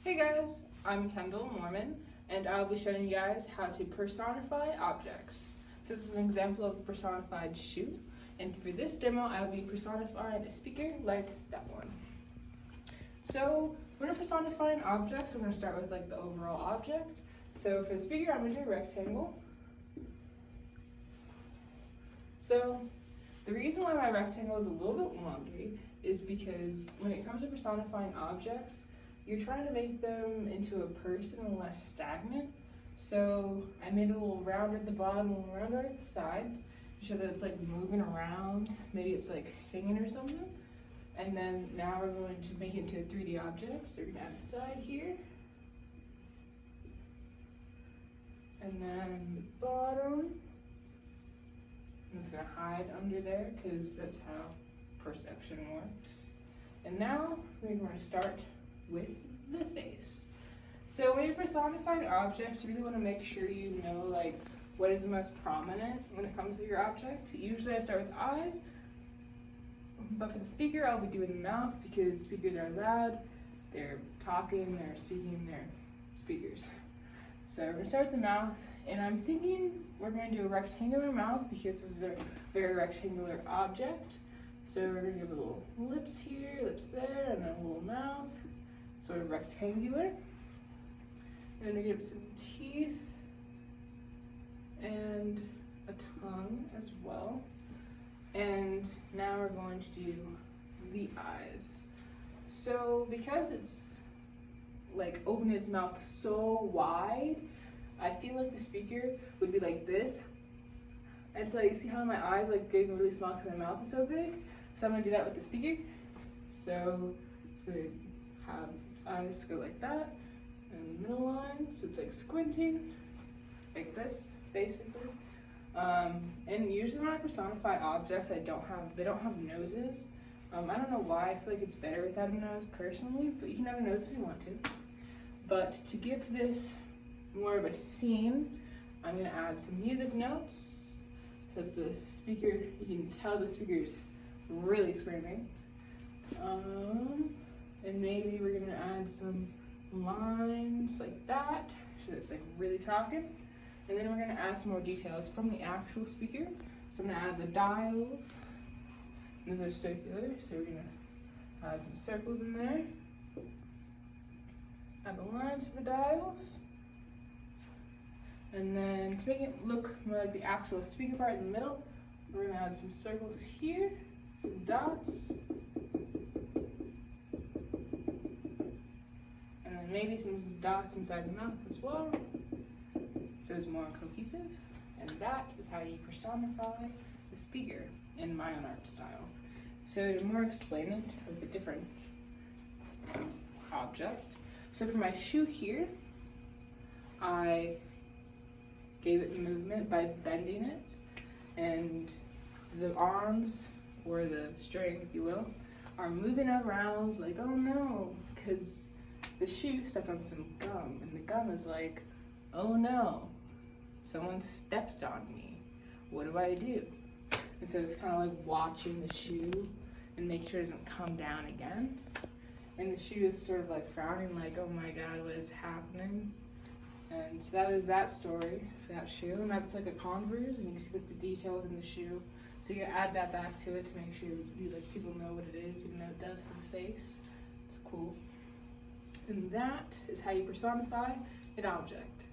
Hey guys, I'm Kendall Mormon, and I'll be showing you guys how to personify objects. So this is an example of a personified shoe, and for this demo I'll be personifying a speaker like that one. So we're going to personify an object, so we're going to start with like the overall object. So for the speaker I'm going to do a rectangle. So the reason why my rectangle is a little bit wonky is because when it comes to personifying objects, you're trying to make them into a person and less stagnant. So I made a little round at the bottom, a little round at the side, to show that it's like moving around. Maybe it's like singing or something. And then now we're going to make it into a 3D object. So we're gonna add the side here. And then the bottom. And it's gonna hide under there because that's how perception works. And now we're going to start with the face. So when you're personifying objects, you really want to make sure you know like what is the most prominent when it comes to your object. Usually I start with eyes, but for the speaker I'll be doing the mouth because speakers are loud, they're talking, they're speaking, they're speakers. So we're going to start with the mouth, and I'm thinking we're going to do a rectangular mouth because this is a very rectangular object. So we're going to give a little lips here, lips there, and then a little mouth, sort of rectangular. And then we give some teeth and a tongue as well. And now we're going to do the eyes. So because it's like opening its mouth so wide, I feel like the speaker would be like this. And so you see how my eyes like getting really small because my mouth is so big? So I'm gonna do that with the speaker. So it's gonna have its eyes go like that, and the middle line, so it's like squinting, like this, basically. And usually when I personify objects, they don't have noses. I don't know why, I feel like it's better without a nose personally, but you can have a nose if you want to. But to give this more of a scene, I'm gonna add some music notes so that the speaker, you can tell the speaker's really screaming. And maybe we're gonna add some lines like that, so it's like really talking. And then we're gonna add some more details from the actual speaker. So I'm gonna add the dials. And those are circular, so we're gonna add some circles in there. Add the lines for the dials. And then to make it look more like the actual speaker part in the middle, we're gonna add some circles here, some dots, and then maybe some dots inside the mouth as well, so it's more cohesive. And that is how you personify the speaker in my own art style. So to more explain it with a different object. So for my shoe here, I gave it movement by bending it, and the arms, or the string if you will, are moving around like, oh no, because the shoe stepped on some gum, and the gum is like, oh no, someone stepped on me, what do I do? And so it's kind of like watching the shoe and make sure it doesn't come down again. And the shoe is sort of like frowning like, oh my god, what is happening? And so that is that story for that shoe. And that's like a Converse, and you can see like the detail within the shoe. So you add that back to it to make sure you like people know what it is, even though it does have a face. It's cool. And that is how you personify an object.